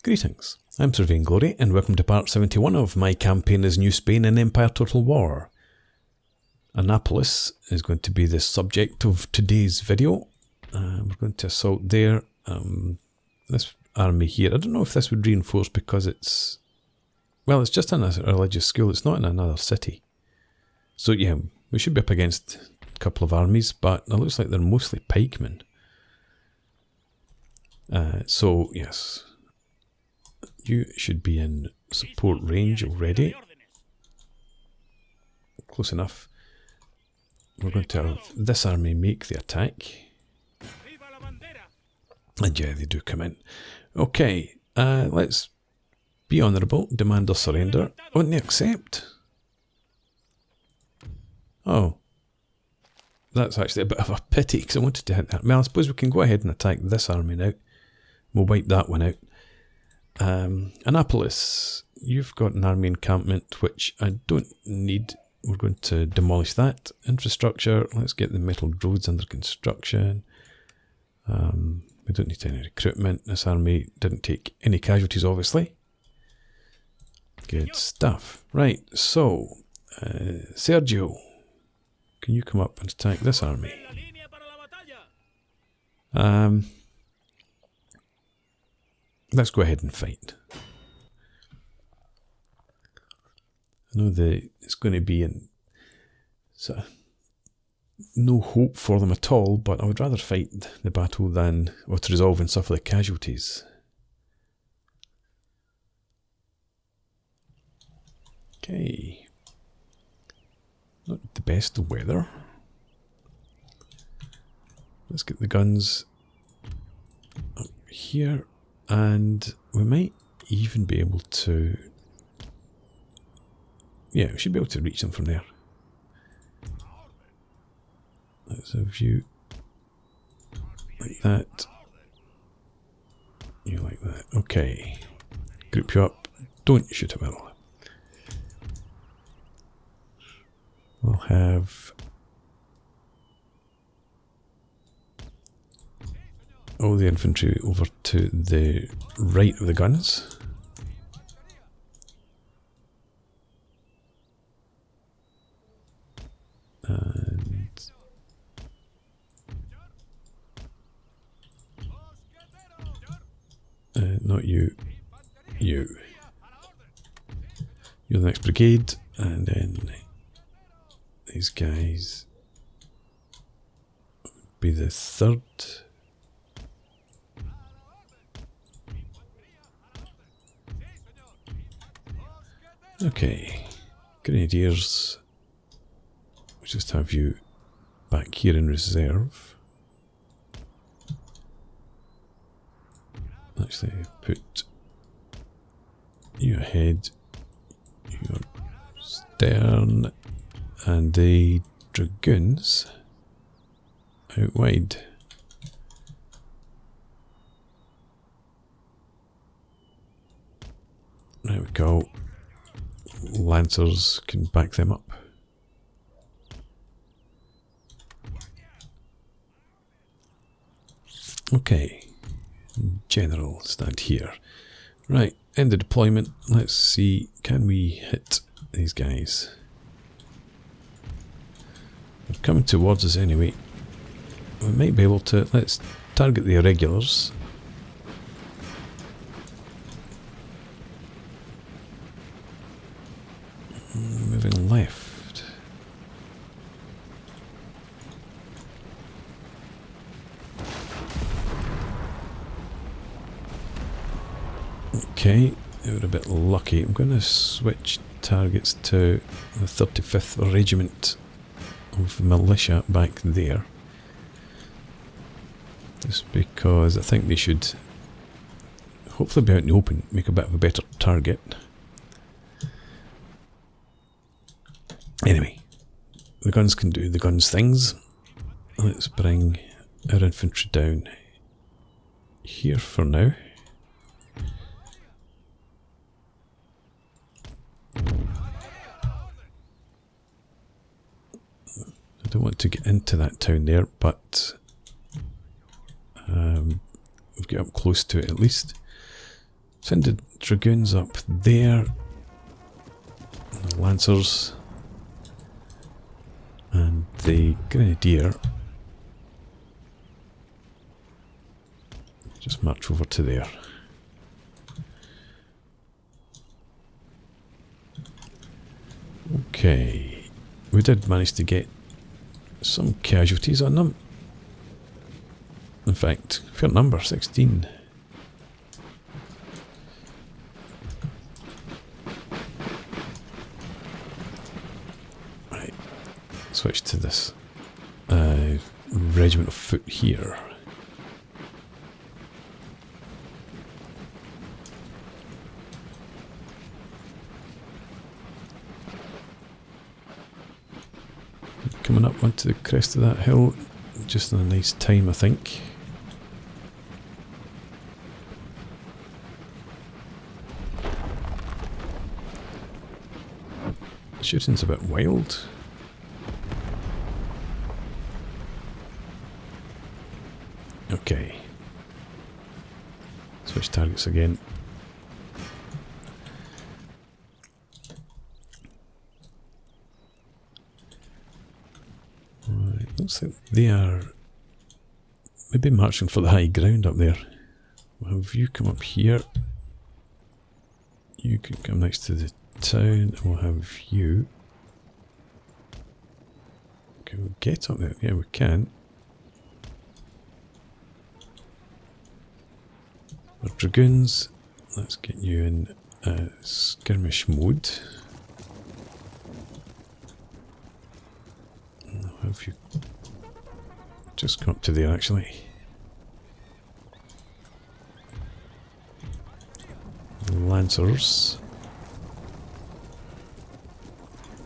Greetings, I'm Sir Vainglory, and welcome to part 71 of my campaign as New Spain in Empire Total War. Annapolis is going to be the subject of today's video. We're going to assault there. This army here, I don't know if this would reinforce because it's... well, it's just in a religious school, it's not in another city. So yeah, we should be up against a couple of armies, but it looks like they're mostly pikemen. So yes, you should be in support range already. Close enough. We're going to have this army make the attack. And yeah, they do come in. Okay, let's be honourable, demand or surrender. Won't they accept? Oh. That's actually a bit of a pity, because I wanted to hit that. Well, I suppose we can go ahead and attack this army now. We'll wipe that one out. Annapolis, you've got an army encampment, which I don't need. We're going to demolish that. Infrastructure, let's get the metal roads under construction. We don't need any recruitment. This army didn't take any casualties, obviously. Good stuff. Right, so, Sergio, can you come up and attack this army? Let's go ahead and fight. I know it's going to be in sort of no hope for them at all, but I would rather fight the battle than to resolve and suffer the casualties. Okay. Not the best of weather. Let's get the guns up here, and we might even be able to... yeah, we should be able to reach them from there. Let's have you like that. You like that. Okay. Group you up. Don't shoot at will. We'll have all the infantry over to the right of the guns. And not you. You. You're the next brigade, and then these guys would be the third. Okay, Grenadiers, we'll just have you back here in reserve. Actually, put you ahead, your stern, and the dragoons out wide. There we go. Lancers can back them up. Okay. General, stand here. Right, end the deployment. Let's see, can we hit these guys? They're coming towards us anyway. We might be able to, let's target the irregulars. Moving left. Okay, they were a bit lucky. I'm going to switch targets to the 35th Regiment of Militia back there. Just because I think they should hopefully be out in the open, make a bit of a better target. Anyway, the guns can do the guns things. Let's bring our infantry down here for now. I don't want to get into that town there, but we'll get up close to it at least. Send the dragoons up there. The lancers. And the grenadier. Just march over to there. Okay. We did manage to get some casualties on them. In fact, fair number, 16. Right. Switch to this regiment of foot here. Coming up onto the crest of that hill, just in a nice time, I think. Shooting's a bit wild. Okay. Switch targets again. Right, looks like they are maybe marching for the high ground up there. We'll have you come up here. You can come next to the town, and we'll have you. Can we get up there? Yeah, we can. Our dragoons, let's get you in skirmish mode. And I'll have you just come up to there actually. Lancers.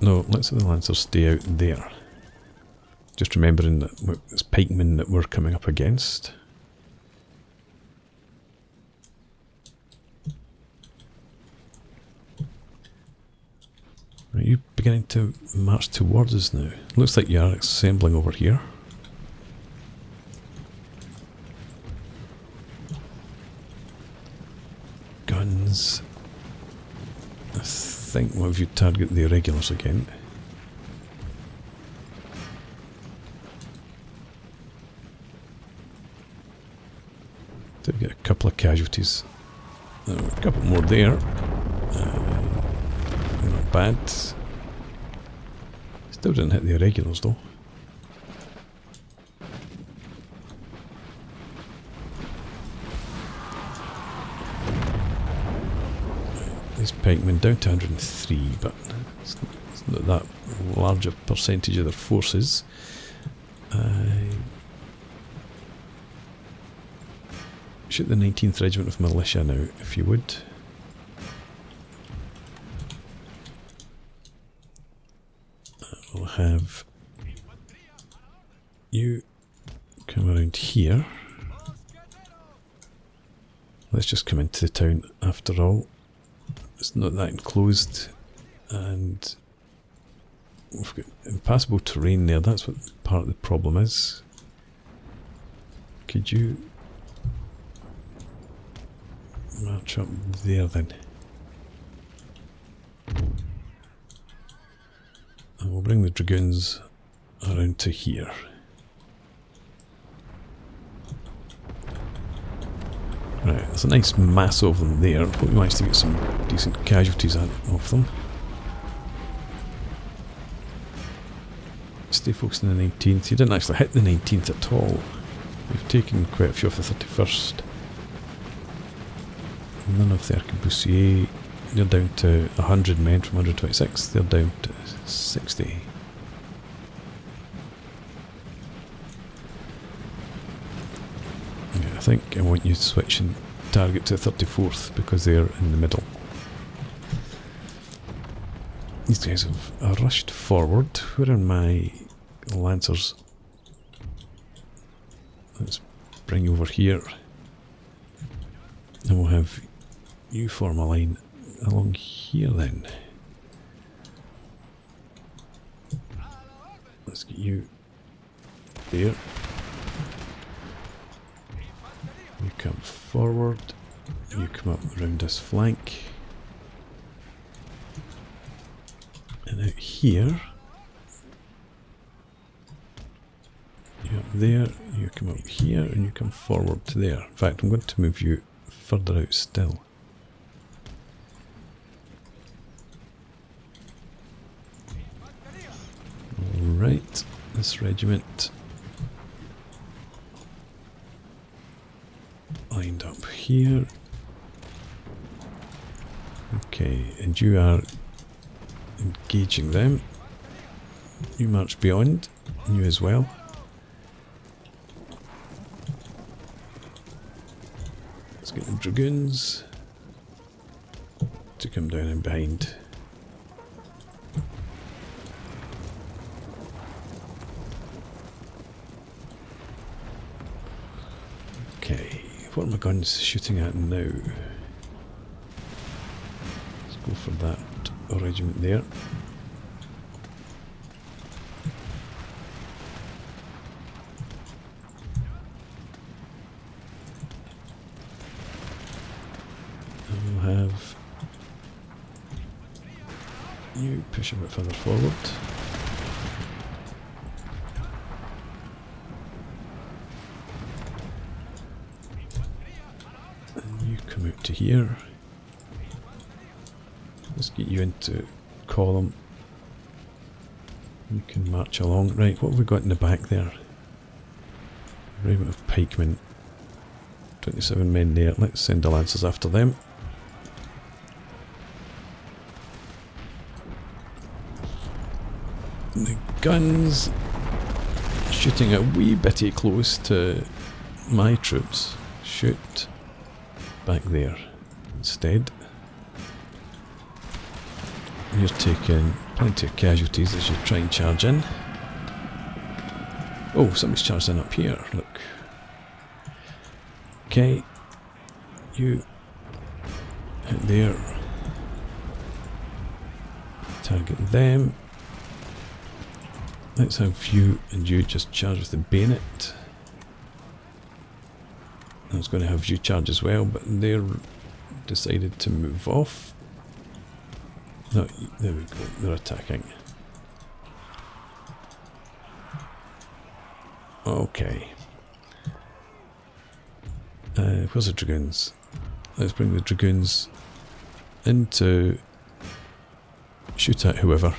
No, let's have the Lancers stay out there. Just remembering that it's pikemen that we're coming up against. Are you beginning to march towards us now? Looks like you are assembling over here. Guns. I think we'll have you target the irregulars again. Did get a couple of casualties. A couple more there. Not bad. Still didn't hit the irregulars though. These pikemen down to 103, but it's not that large a percentage of their forces. Shoot the 19th Regiment of Militia now, if you would. We'll have you come around here. Let's just come into the town after all. It's not that enclosed, and we've got impassable terrain there. That's what part of the problem is. Could you march up there then? And we'll bring the dragoons around to here. Right, there's a nice mass of them there, but we managed to get some decent casualties off them. Stay focused on the 19th. You didn't actually hit the 19th at all. You've taken quite a few off the 31st. None of the arquebusiers. They're down to 100 men from 126. They're down to 60. I think I want you to switch and target to 34th because they're in the middle. These guys have rushed forward. Where are my lancers? Let's bring you over here. And we'll have you form a line along here then. Let's get you there. You come forward, You come up around this flank. And out here. You're up there, you come up here, and you come forward to there. In fact, I'm going to move you further out still. Alright, this regiment lined up here. Okay, and you are engaging them. You march beyond, you as well. Let's get the dragoons to come down in behind. Okay, what are my guns shooting at now? Let's go for that regiment there. And we'll have you push a bit further forward. Come out to here. Let's get you into column. You can march along. Right, what have we got in the back there? Regiment of pikemen. 27 men there. Let's send the lancers after them. The guns shooting a wee bitty close to my troops. Shoot back there instead. You're taking plenty of casualties as you try and charge in. Oh, somebody's charged in up here, look. Okay, you hit there. Target them. Let's have you and you just charge with the bayonet. I was going to have you charge as well, but they're decided to move off. No, there we go, they're attacking. Okay. Where's the dragoons? Let's bring the dragoons in to shoot at whoever.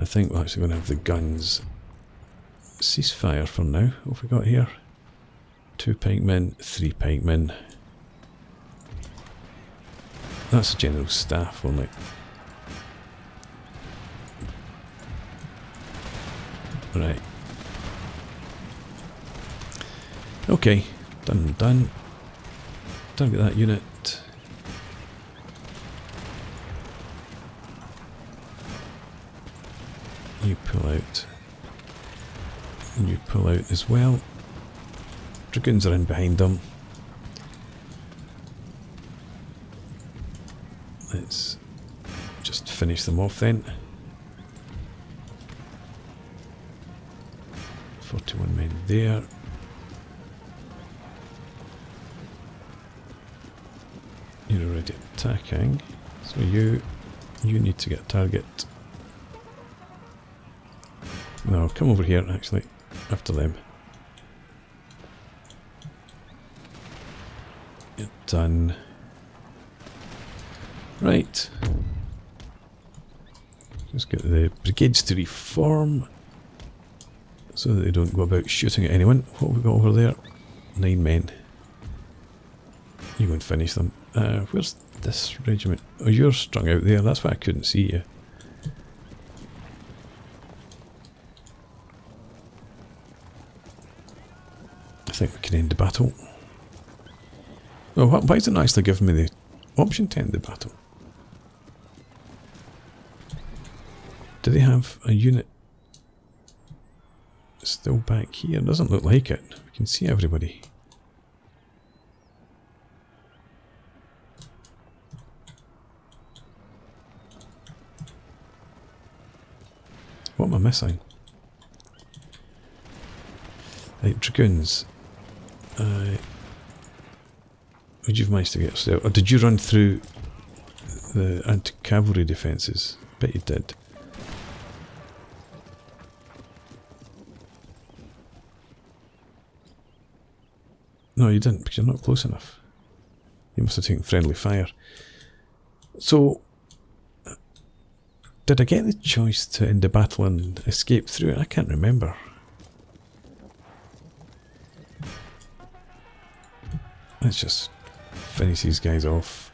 I think we're actually going to have the guns ceasefire for now. What have we got here? 2 pikemen, 3 pikemen. That's the general staff only. Right. Okay, done. Target that unit. You pull out. And you pull out as well. Dragoons are in behind them. Let's just finish them off then. 41 men there. You're already attacking, so you need to get a target. No, come over here actually, after them. You're done. Right. Just get the brigades to reform so that they don't go about shooting at anyone. What have we got over there? 9 men. You go and finish them. Where's this regiment? Oh, you're strung out there. That's why I couldn't see you. I think we can end the battle. Oh, why is it not actually giving me the option to end the battle? Do they have a unit still back here? Doesn't look like it. We can see everybody. What am I missing? Right, dragoons. Would you've managed to get yourself? Or did you run through the anti-cavalry defences? Bet you did. No, you didn't, because you're not close enough. You must have taken friendly fire. So, did I get the choice to end the battle and escape through it? I can't remember. Let's just finish these guys off.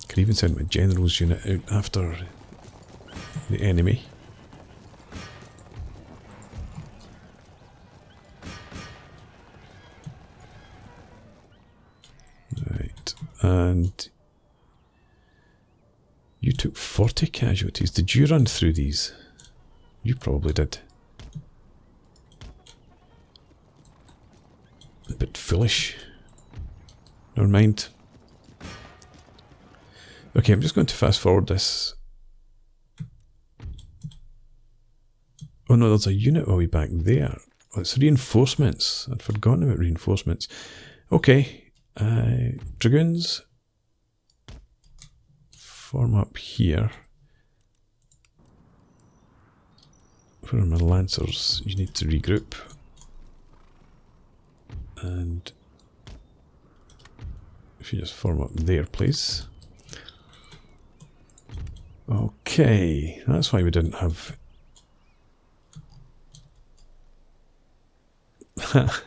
Could even send my general's unit out after the enemy. Right, and you took 40 casualties. Did you run through these? You probably did. A bit foolish. Never mind. Okay, I'm just going to fast forward this. Oh no, there's a unit way back there. Oh, it's reinforcements. I'd forgotten about reinforcements. Okay, dragoons. Form up here. Where are my lancers? You need to regroup. And if you just form up there, please. Okay, that's why we didn't have... that's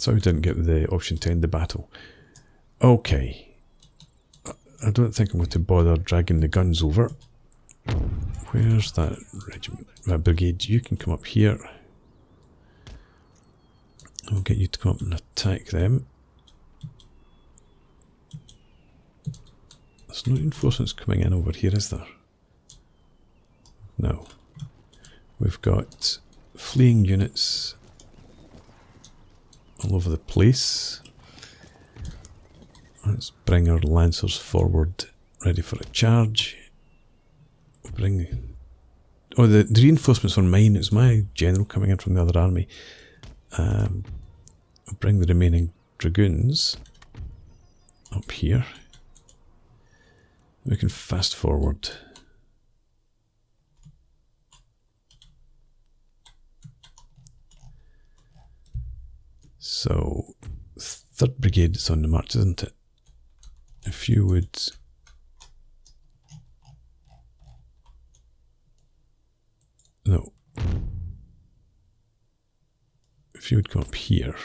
why we didn't get the option to end the battle. Okay. I don't think I'm going to bother dragging the guns over. Where's that regiment? That brigade, you can come up here. I'll get you to come up and attack them. There's no reinforcements coming in over here, is there? No. We've got fleeing units all over the place. Let's bring our lancers forward, ready for a charge. Bring... Oh, the reinforcements were mine. It was my general coming in from the other army. I'll bring the remaining dragoons up here. We can fast forward. So, 3rd Brigade is on the march, isn't it? If you would... No. If you would come up here.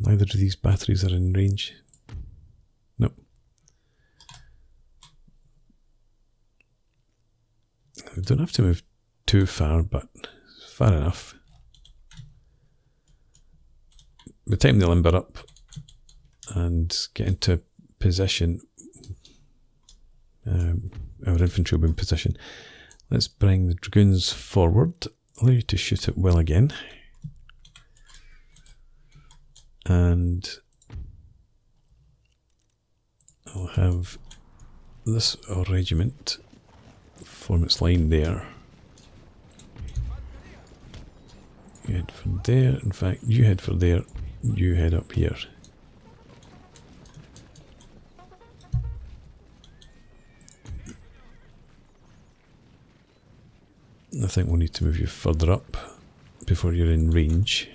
Neither of these batteries are in range. Nope. We don't have to move too far, but far enough. By the time they limber up and get into position, our infantry will be in position. Let's bring the dragoons forward. Allow you to shoot at will again. And I'll have this regiment form its line there. You head for there. In fact, you head for there. You head up here. I think we'll need to move you further up before you're in range.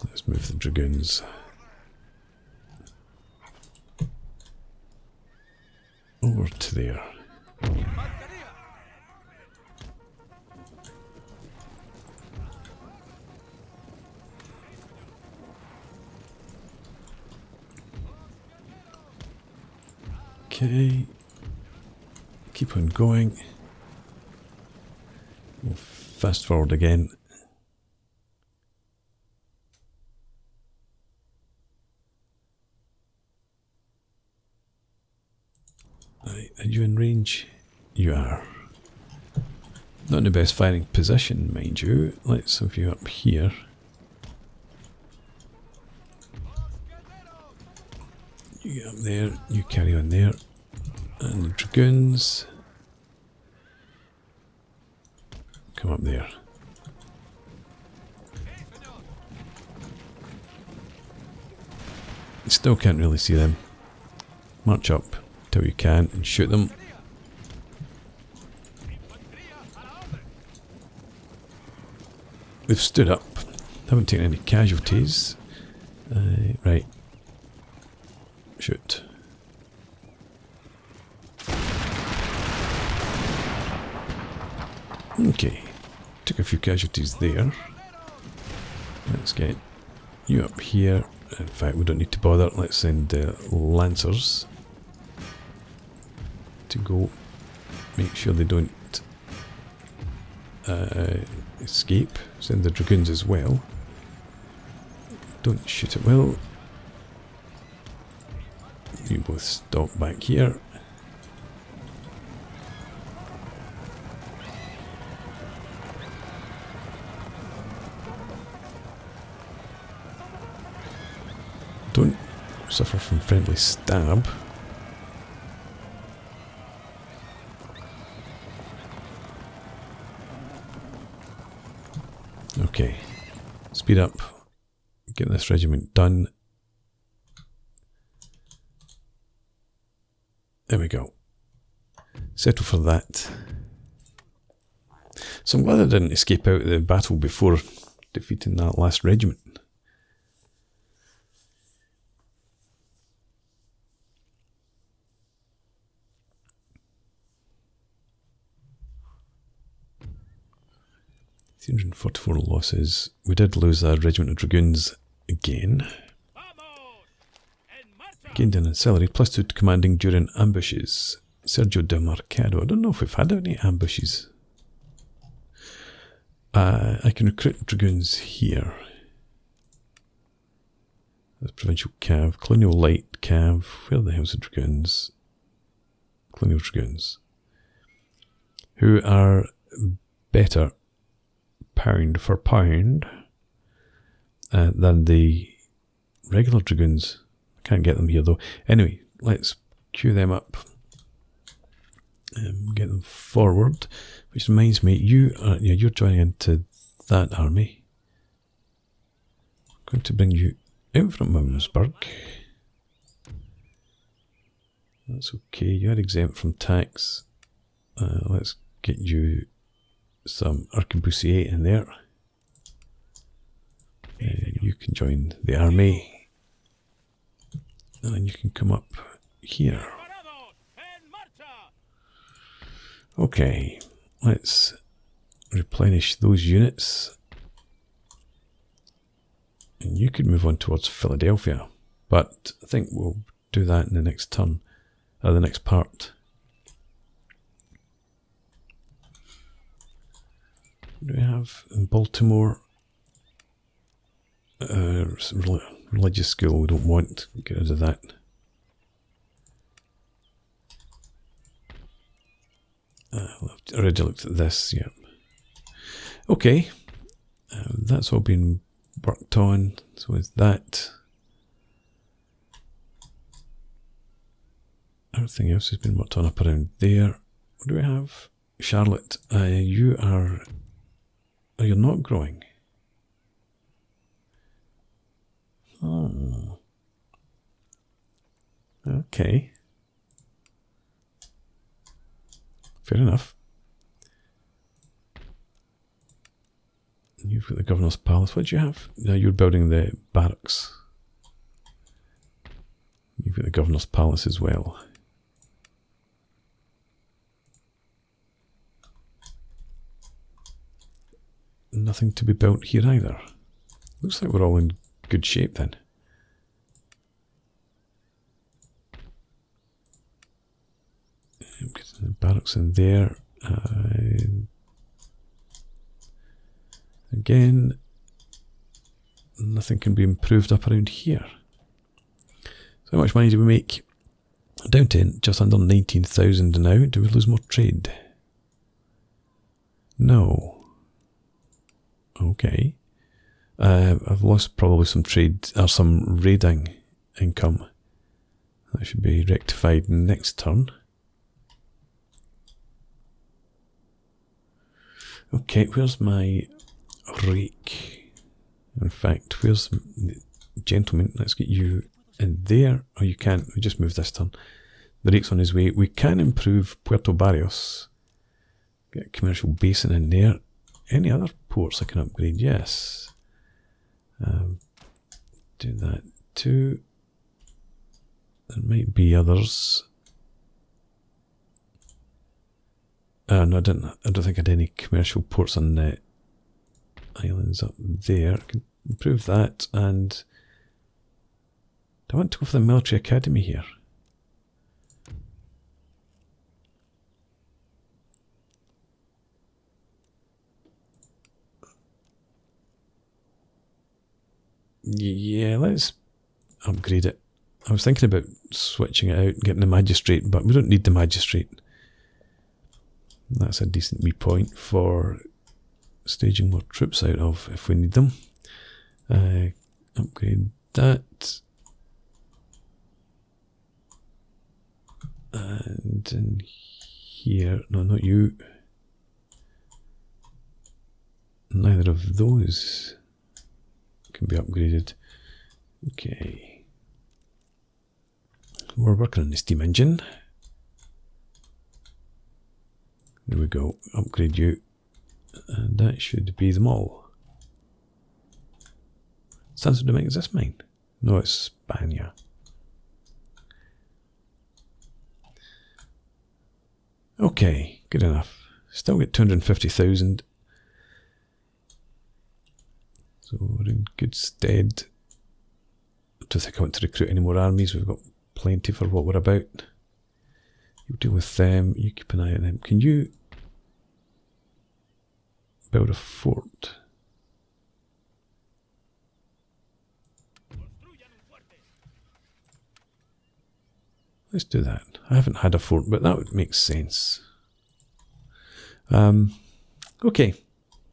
Let's move the dragoons over to there. Okay, keep on going. We'll fast forward again. Right, are you in range? You are. Not in the best firing position, mind you. Let's have you up here. You get up there, you carry on there. And the dragoons come up there. You still can't really see them. March up till you can and shoot them. They've stood up. Haven't taken any casualties. Right. Shoot. Okay. Took a few casualties there. Let's get you up here. In fact, we don't need to bother. Let's send lancers to go make sure they don't escape. Send the dragoons as well. Don't shoot at will. You both stop back here. Don't suffer from friendly stab. Okay, speed up, get this regiment done. There we go. Settle for that. So I'm glad I didn't escape out of the battle before defeating that last regiment. $344 losses. We did lose a regiment of dragoons again. Gained an ancillary, +2 to commanding during ambushes. Sergio de Mercado. I don't know if we've had any ambushes. I can recruit dragoons here. That's provincial cav. Colonial light cav. Where the hell's the dragoons? Colonial dragoons. Who are better pound for pound than the regular dragoons. I can't get them here though. Anyway, let's queue them up and get them forward. Which reminds me, you're joining into that army. I'm going to bring you out from Williamsburg. That's okay. You are exempt from tax. Let's get you some arquebusier in there. You can join the army. And then you can come up here. Okay, let's replenish those units. And you could move on towards Philadelphia. But I think we'll do that in the next turn, or the next part. What do we have in Baltimore? Religious school, we don't want. Get rid of that. I've already looked at this, yeah. Okay, that's all been worked on. So with that, everything else has been worked on up around there. What do we have? Charlotte, you're not growing. Oh. Okay. Fair enough. You've got the Governor's Palace. What do you have? Now you're building the barracks. You've got the Governor's Palace as well. Nothing to be built here either. Looks like we're all in good shape then. Get the barracks in there. Again, nothing can be improved up around here. So how much money do we make? Down to just under 19,000 now. Do we lose more trade? No. Okay. I've lost probably some trade or some raiding income. That should be rectified next turn. Okay, where's my rake? In fact, where's the gentleman? Let's get you in there. Oh, you can't. We just moved this turn. The rake's on his way. We can improve Puerto Barrios. Get a commercial basin in there. Any other ports I can upgrade? Yes. Do that too. There might be others. No, I don't think I had any commercial ports on the islands up there. I can improve that, and do I want to go for the military academy here? Yeah, let's upgrade it. I was thinking about switching it out and getting the magistrate, but we don't need the magistrate. That's a decent wee point for staging more troops out of if we need them. Upgrade that. And in here, no, not you. Neither of those can be upgraded. Okay. We're working on the steam engine. There we go. Upgrade you. And that should be them all. Santo Domingo, is this mine? No, it's Spania. Okay, good enough. Still get 250,000. So we're in good stead. I don't think I want to recruit any more armies. We've got plenty for what we're about. You deal with them. You keep an eye on them. Can you build a fort? Let's do that. I haven't had a fort, but that would make sense. Okay.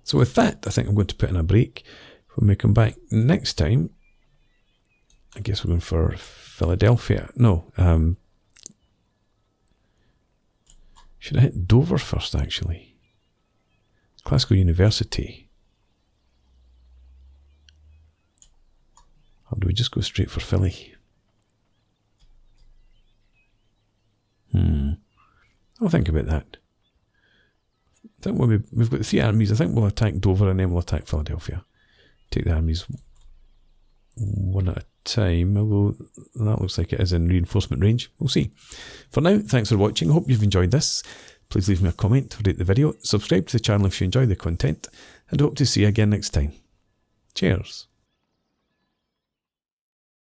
So with that, I think I'm going to put in a break. When we come back next time, I guess we're going for Philadelphia. No. Should I hit Dover first, actually? Glasgow University. Or do we just go straight for Philly? I'll think about that. I think we've got the 3 armies. I think we'll attack Dover and then we'll attack Philadelphia. Take the armies one at a time, although that looks like it is in reinforcement range. We'll see. For now, thanks for watching. I hope you've enjoyed this. Please leave me a comment, rate the video, subscribe to the channel if you enjoy the content, and hope to see you again next time. Cheers.